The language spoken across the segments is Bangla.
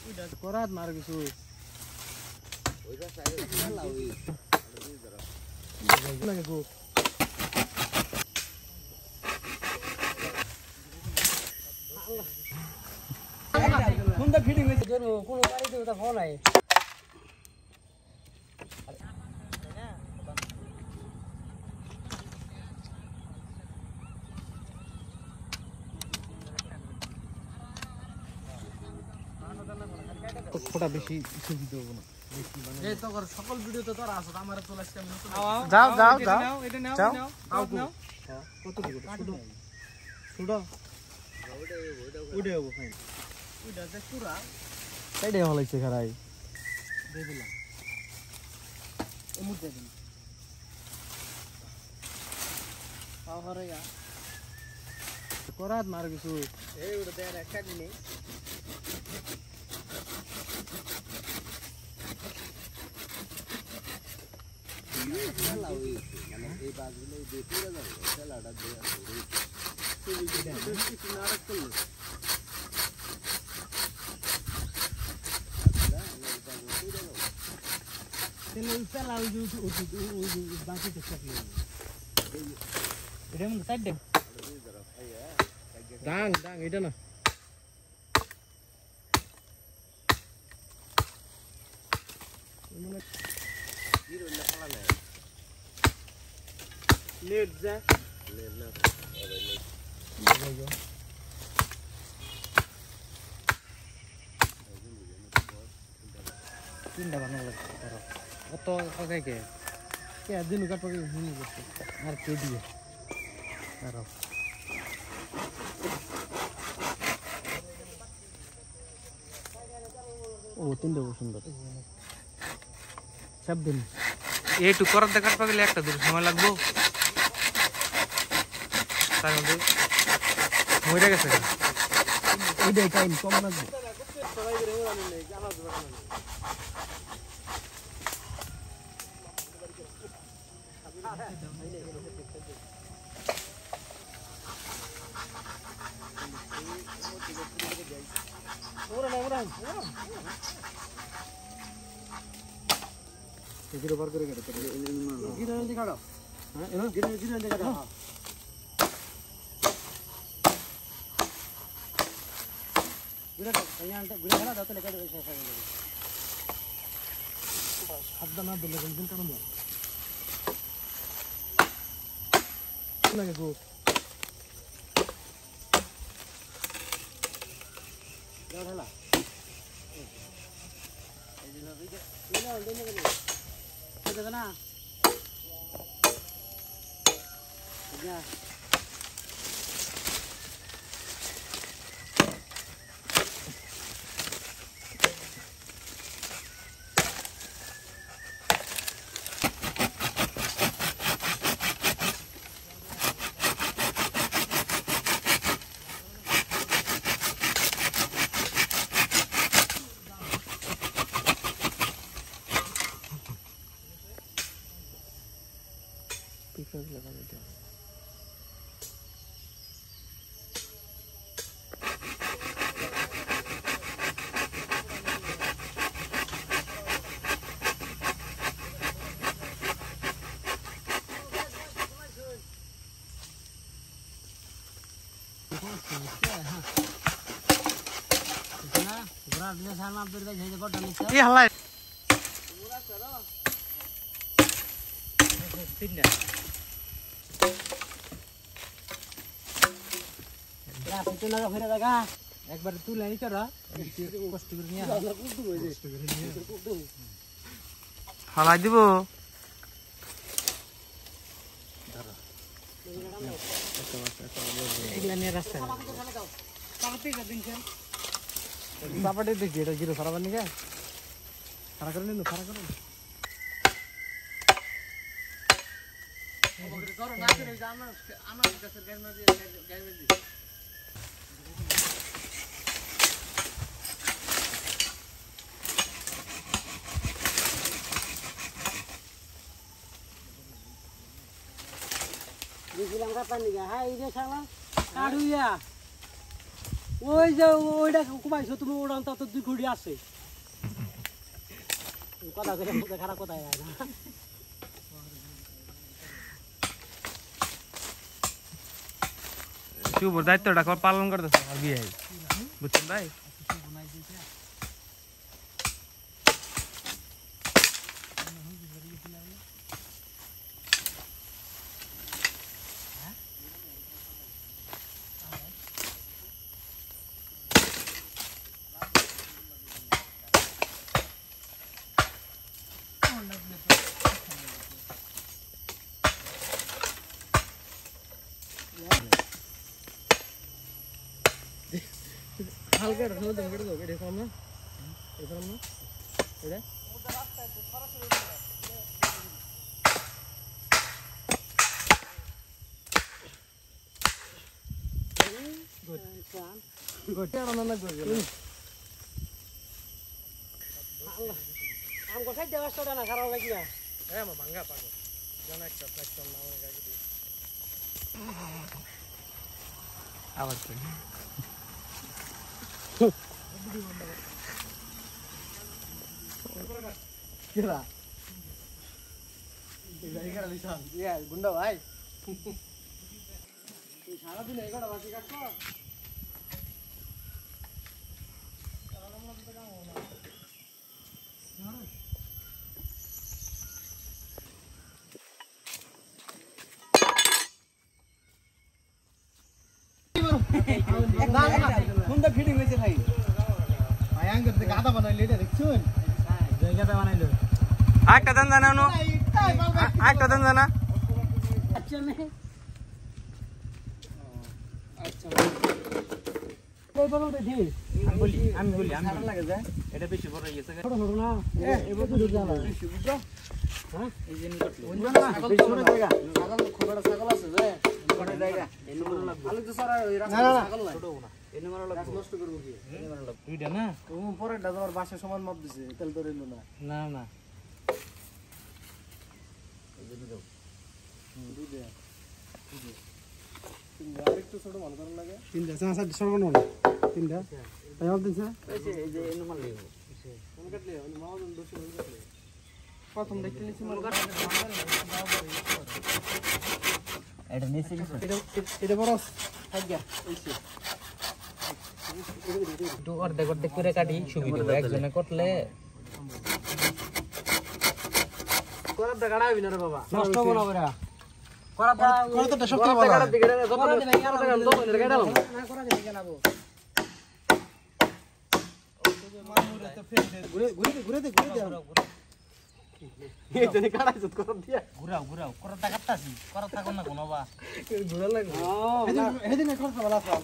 Korat mar কিছু ওইটা সাইডে লাউ লাগে গো কোনটা ফিটিং হইছে জানো কোন গাড়িতে ওটা ফোন আই ফোটা বেশি সুবিধা হবে না বেশি মানে এই তো সকল ভিডিও তো তোর আসো আমারে তোলাস কেমন যাও যাও যাও এটা নাও নাও নাও কত দিব ছুড়ো উড়ে যাবো ফাইন উড়া দে পুরা সাইডে হলাইছে খারাই দে দিলাম এই মুদ্দে দিন পাও হরেগা কোরাত মার কিছু এই উড়ে দে একটা দিনে মানে এই বাসগুলো দিয়ে পুরো যাবে সেলাটা দিয়ে আসবে কিছু নাটক করলো ডাং ডাং এটা না लेट जा लेट ना तीनটা বানানো করো কত টাকা কে দিন কাট পাকে হিনি করতে আর কে দিয়ে করো ও তিনটা সুন্দর সব দিন এইটু করার দেখার পাকে একটা দিন সময় লাগবে তার মধ্যে মরে গেছে ওইটাই টাইম কম লাগবে সবাই করে ওরানো নেই জাহাজ বানানো নেই ওরা না ওরা এগুলো বার করে কেটে গিরা নে কাটো হ্যাঁ এনো গিরা নে কাটো গিরা কাইয়ানটা গিরা খেলা দাও তো লেখা দেবে শেষ হয়ে যাবে হাতটা না দিলে কোন কারণ না লাগে গো দাও খেলা এই দিন ভিডিও ইনা দেনে গেল এটা না যা पिक्चर लगा देते हैं ये हल्ला একবার তুলে আনি চড়া কষ্ট করে নিয়ে হালাই দিব এগুলা নিয়ে রাস্তা চাপাটি দেখি এটা জিরো খারাপ নিকে খারাপ করে নিন খারাপ করে আমার কাছে Dibilang kapan nih? Hai, dia salah. Aduh ya. ওই যে ওইটা কুমাইছো তুমি ওড়ান তা তো 2 কোটি আছে কথা করে মুখে খারাপ কথা যায় না শুভ দায়িত্বটা পালন করতেছে আর বিয়ে বুঝছেন ভাই হালকা রসুন দাও কেটে দাও এটা কম না এটা গোটা রান্না করে গেল আম কোথায় দেওয়া ছড়া না খারাপ লাগি না হ্যাঁ মা ভাঙা পাগল জানা একটা ফ্ল্যাকশন না অনেক আগে আবার কি কেলা এগারা লিসান ইয়া গুন্ডা ভাই তুই সারা দিন এগারা বাসি কাটছো কোনটা ফিটিং হইছে ভাই ভাই আঙ্গুর থেকে আদা বানাইলে এটা দেখছুন জায়গাটা বানাইলো একটা দেন জানানো একটা দেন জানা আচ্ছা মে আচ্ছা এই বলো তো ঠিক আমি বলি সারা লাগে যায় এটা বেশি বড় হইছে ছোট ছোট না এবার তো দুধ জানা বেশি বুঝছো হ্যাঁ এই যে নিকট ওইনা না বেশি বড় জায়গা ছাগল খোবড়া ছাগল আছে যে বড় জায়গা এনে মনে লাগবে আলু তো সারা ওই রাস্তা ছাগল নাই ছোট না এনে মনে লাগবে নষ্ট করব কি এনে মনে লাগবে দুইটা না পরেরটা তোমার বাসা সমান মাপ দিছে তেল তো রইল না না না আরেকটু ছোট মনে করার লাগে তিনটা চাচা সর্বনন তিনটা তাই হবে দিছে এই যে এনে মাল লাগবে মনে কাটলে মাওজন দোষে মনে কাটলে প্রথম দেখতে নিছি মনে এটা নিচে এটা বড় আজ্ঞা এইছে তো অর্ধেক অর্ধেক করে কাটি সুবিধা হবে একজনে করলে করার দেখা হইবি না রে বাবা নষ্ট বনা করে করাটা সবচেয়ে ভালো টাকার দিকে যত করা দিবে টাকা তো মনে কাটালাম না করা দিবে কেনাবো ঘুরে ঘুরে ঘুরে দে এই জন্য কাটাইছত কর দিয়া ঘুরাও ঘুরাও করাটা কাটতাছি করা থাকো না কোন বা ঘোরা লাগে এদিন খরচ ভালো আছে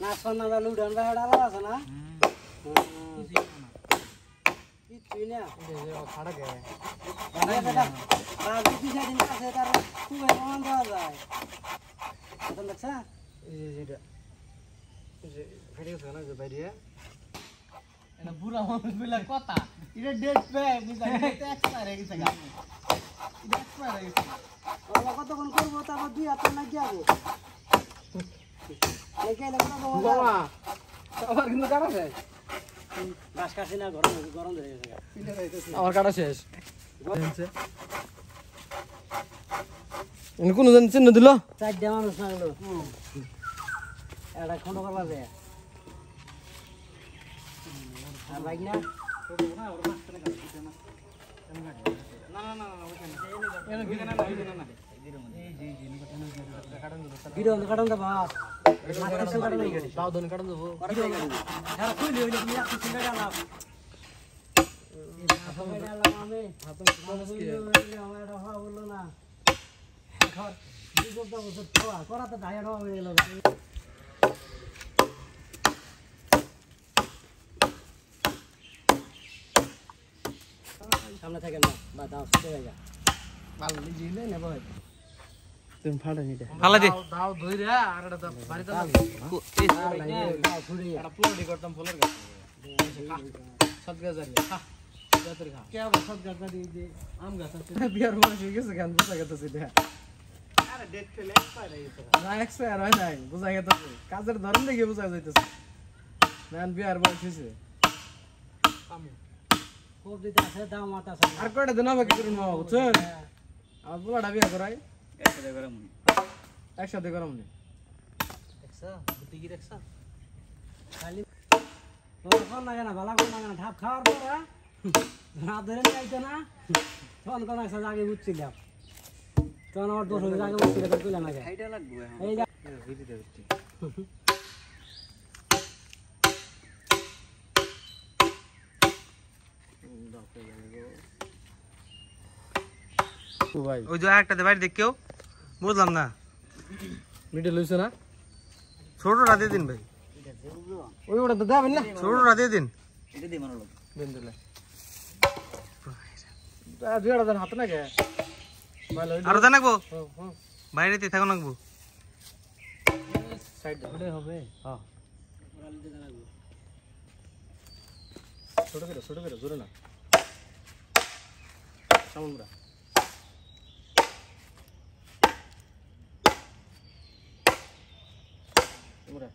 না সোনা দালু ডান্ডা হাড়ালা আছে না কি তুই না খাড়া গে আর কি দিন আছে তার খুব প্রমাণ দেওয়া যায় এটা দেখছ এই যেটা যে ভিডিও আছে না যে বাইরে এটা বুড়া মানুষ বলে কথা এটা ডেট পে বুঝা এটা এক্সপায়ার হয়ে গেছে গা এটা এক্সপায়ার হয়ে গেছে ওরা কতক্ষণ করবো তারপর 2 হাত না যাবো লেগে লাগা বাবা আবার কিন্তু কাটা শেষ গাছ কাছে না গরম গরম ধরে গেছে আমার কাটা শেষ এনে কোন জন চিহ্ন দিল চার দে মানুষ না গেল এটা খন্ড করবা যায় আর লাগ না ভিডিও কাটন দা বাস দাও দন কাটন দেবো আর কইলি হইলে তুমি একটু সিঙ্গা ডালা সিঙ্গা ডালা আমি হাত আমার হওয়া বললো না এখন বিগত বছর করা তো ঢাইয়া হওয়া হয়ে গেল সামনে থাকেন না বা দাও সুতে জায়গা ভালো জিলে নেব তুমি ফাড়া নিতে ফালা দে দাও ধইরে আর এটা বাড়িতে দাও ছুড়ি এটা পুরোটি করতাম ফুলের গাছ সব গাছ আর খা যাতরে খা কে আবার সব গাছ দিয়ে যে আম গাছ আছে বিয়ার বয়স হয়ে গেছে গান বুঝা গেছে এটা আরে ডেট ফেলে এক্সপায়ার হয়ে গেছে না এক্সপায়ার হয় নাই বুঝা গেছে কাজের ধরন দেখে বুঝা যাইতেছে ম্যান বিয়ার বলছিছে খুব দিতে আছে দাম মাতা আছে আর কয়টা দিন হবে কি করুন মামা বুঝছেন আর পোলাটা বিয়া করাই একসাথে করাম নি দেখছ বুদ্ধি কি দেখছ খালি তোর কোন লাগে না ভালো কোন লাগে না ধাপ খাওয়ার পর না ধরে যাইতো না তখন কোন একটা জায়গায় উঠছিলাম তখন আমার 10 মিনিট আগে উঠছিল তো কইলা না খাইটা লাগবে এই যা ভিডিওতে দেখছি ও ভাই ওই যে একটাতে বাইরে দেখেও বুঝলাম না মিডল হইছে না ছোটটা দিয়ে দিন ভাই ওই ওটা তো দেবেন না ছোটটা দিয়ে দিন এটা দি মানো লাগবে দেন দিলে দুইটা দেন হাতে না কে ভালো আরো জানাকবো হ্যাঁ বাইরেতে থাকো নাকবো সাইড ওটাই হবে হ্যাঁ ছোট করে জোরে না সামুন্দ্রা তোমরা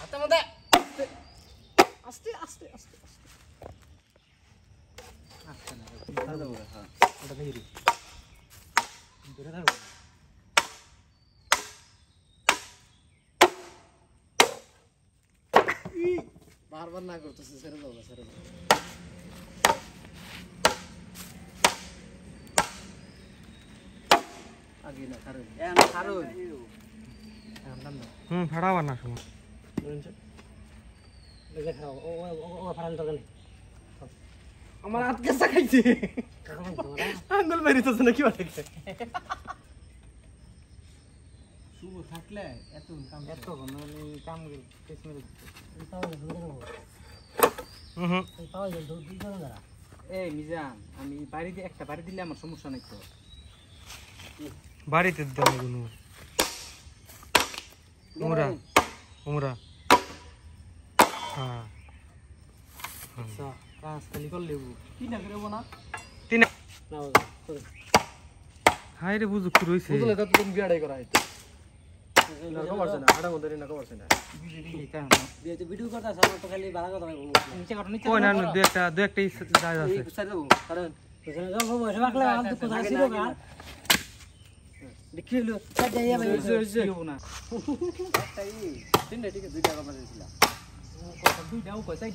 হাতে মধ্যে আস্তে আস্তে আস্তে আস্তে আচ্ছা না ভালো হবে হ্যাঁ ওটা দেখি দূরে থাকো বারবার না করতেছে ছেড়ে দাও ছেড়ে দাও আগে না কারণ কারণ ফাড়াবার না সময় দেখে খাও ও ফারান তো কেন আমার হাত কেসা খাইছে আঙ্গুল মারিতেছে না কি বলে শুভ থাকলে এত কাম এত মানে কাম কেসমেল এই মিজান আমি বাড়িতে একটা বাড়ি দিলে আমার সমস্যা নাই তো বাড়িতে দিতাম এগুলো উমরা হ্যাঁ কাজ খালি করলে কি না করে না তিন না হাই রে বুঝুক রইছে বুঝলে তো তুমি বিয়াড়াই করা হইতো না খবর আছে না আড়া মধ্যে না খবর আছে না বিয়ে তো ভিডিও করতে আছে আমার তো খালি ভালো কথা বলবো নিচে কাটো নিচে কই না দু একটা জায়গা আছে সাইড দেবো কারণ পেছনে যাও বাবা এটা রাখলে আর তো কোথায় ছিল না দেখিলো কাজ যাইয়া ভাই দিও না একটাই তিনটা ঠিক দুইটা কথা দিছিলাম দুইটাও কইছাই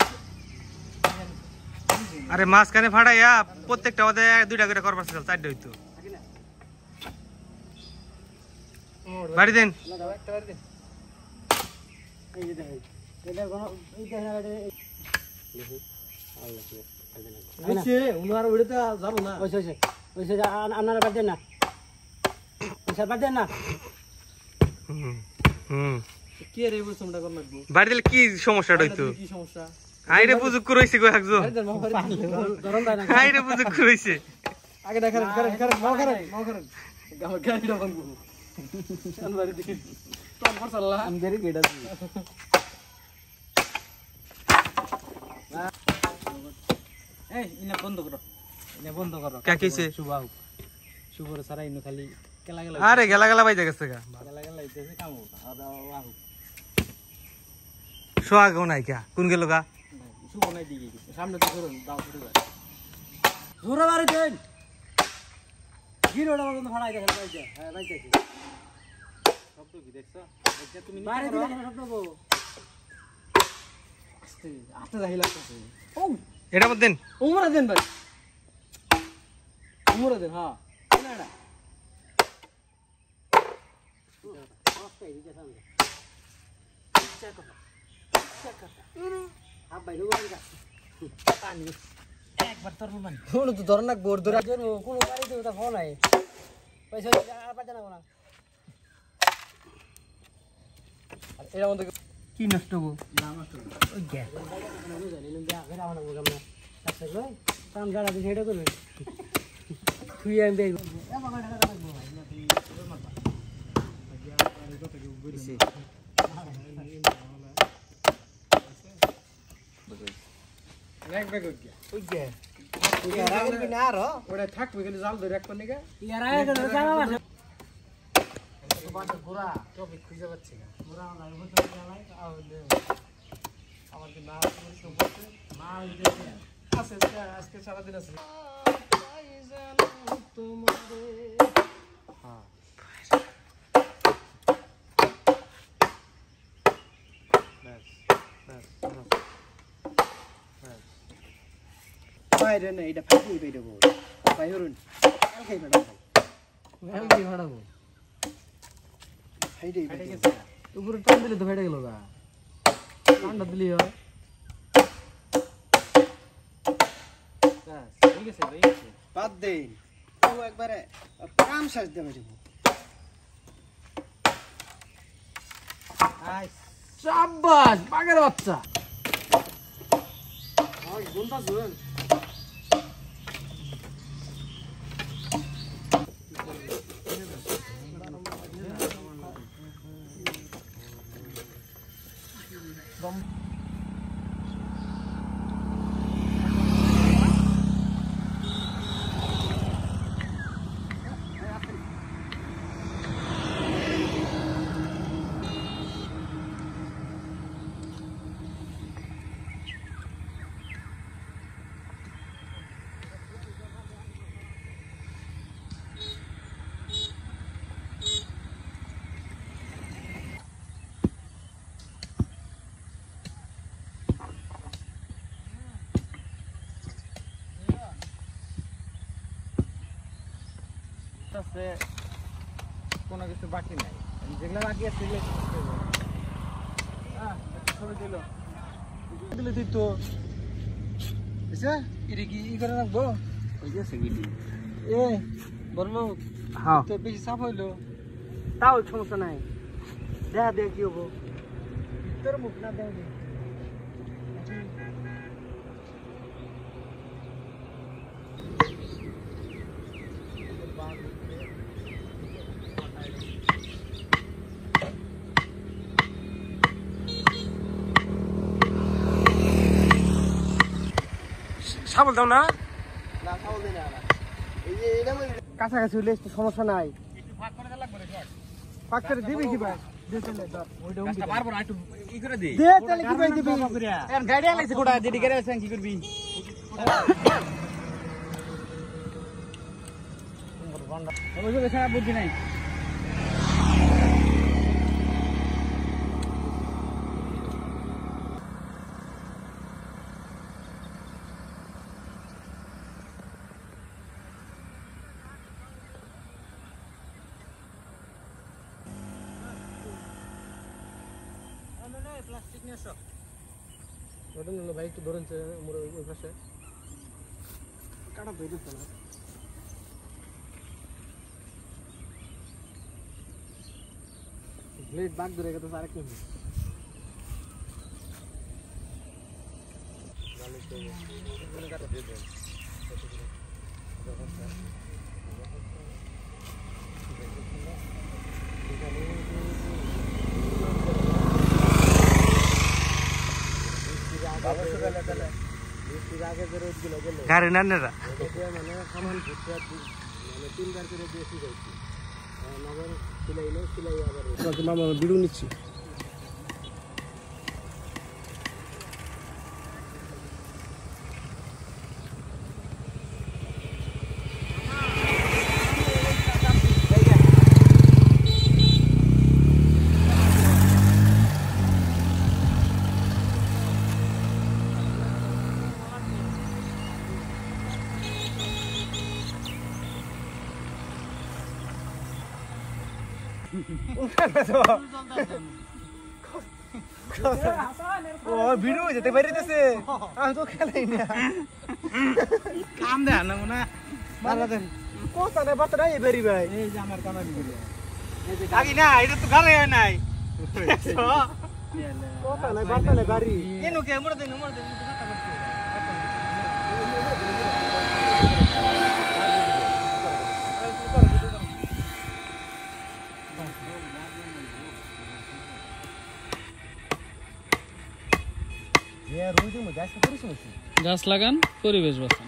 আরে মাঝখানে ফাড়াইয়া প্রত্যেকটা ওদের দুইটা করে করবার ছিল চারটে হইতো বাড়ি দেন একটা বার দে এই যে দেখেন এটা কোন এই দেখেন এটা নিচে উনার ওইটা যাব না ওইসে ওইসে আপনারা বাদ দেন না ওইসে বাদ দেন না হুম কি রে বুঝছমটা কর লাগবো বাড়ি দিলে কি সমস্যাটা হইতো কি সমস্যা হাই রে বুঝুক রইছে কই একজন আরে মা করে গরম তাই না হাই রে বুঝুক রইছে আগে দেখারেন মা করেন গাও গাড়িটা বানবো আনবারে দেখি তোর পর চললা আমি দেরি গেটা এই ইনা বন্ধ করো কা কইছে শুভর সারা ইনো খালি কেলা গেলা আরে গেলা বাইজা গেছে গা ইতেছে কাম হবে আর আহু সোয়াগ নাই কা কোন গেল গা শুভ নাই দিকে গেছে সামনে তো ধরুন দাও শুরু করে জোরে মারি দেন গিরোটা মতন ফাড়াই দেখেন ভাই হ্যাঁ ভাই দেখি শব্দ কি দেখছো এটা তুমি বাইরে দিলে কেন শব্দ গো আস্তে আস্তে যাই লাগতেছে ও এটা মত দেন উমরা দেন ভাই উমরা দেন হ্যাঁ এনাডা আস্তে দিতে সামনে চেক করো আপ ভাই লোক আনকা পানি একবার তোর মান কোন তো ধর না গোর ধরে জন কোন বাড়িতে ওটা ফোন আই পয়সা আর পাতে না কোনা আর এর মধ্যে কি নষ্ট গো ওই গ্যাস আমি জানি না বিয়া করে আমার বললাম না আচ্ছা গো কাম জানা দিই সেটা করবে তুই আমি দেই এ বাবা টাকা লাগবে ভাই না তুই তোর মারবা এক ব্যাগ হই গিয়া ওই গ্যাস রাগের কি না আর ওটা থাকবে খালি জাল ধরে এক কোনে কে ইয়ার আগে তো জানা আছে বাটা ঘোরা তো খুঁজে পাচ্ছি না পুরা লাগবে তো জ্বালাই আও আমার কি না বলতে না আছে আজকে সারা দিন আছে তোমারে হ্যাঁ বাইরে না এটা ফাটিয়ে পেয়ে দেবো ভাই হরুন খাই বেড়াবো কি ভাড়াবো ফাইটে গেছে উপরে টান দিলে তো ফেটে গেল গা ঠান্ডা দিলি হয় ঠিক আছে ভাই বাদ দেন ও একবারে কাম শেষ দেবে দেবো শাবাশ বাঘের বাচ্চা ওই গুনটা শুন কোনো কিছু বাকি নাই যেগুলো বাকি আছে সেগুলো দিল দিলে তুই তো বুঝছে এটা কি ই করে রাখবো ওই যে সেগুলি এ বললো হ্যাঁ তো বেশি সাফ হইলো তাও সমস্যা নাই দেখা দেখ কি হবো তোর মুখ না দেখা দে সাবল দাও না না খাওয়া দেয় না এই যে এটা কাছাকাছি হলে সমস্যা নাই পাক করে দিবি কি ভাই দে চলে ধর ওইটা উঠে পারবো না একটু ই করে দে দে তাহলে কি ভাই দিবি এর গাড়ি আলাইছে কোটা যেটি করে আছেন কি করবি ওই যে সারা বুদ্ধি নাই প্লাস্টিক নিয়ে আসো ওটা নিলো ভাই একটু ধরেন মোর ওই পাশে কাটা ধরে না ব্লেড বাগ ধরে গেছে আরেক নিবি গাড়ি নানেরা মানে সামান ভুট্টা মানে 3 বার করে দিয়ে যাইছি নগর সিলাইলো সিলাই আবার মামা ভিডিও নিচ্ছি ও ভিডিও যেতে পারিতেছে আমি তো খেলাই না কাম দেন না মনে মারা দেন কোথা না বাতরা এই বেরি ভাই এই যে আমার কানা দিবি আগে না এটা তো গালে হয় নাই কোথা না বাতরা বাড়ি এনো কে মোর দেন কথা করতে গাছ লাগান পরিবেশ বাঁচান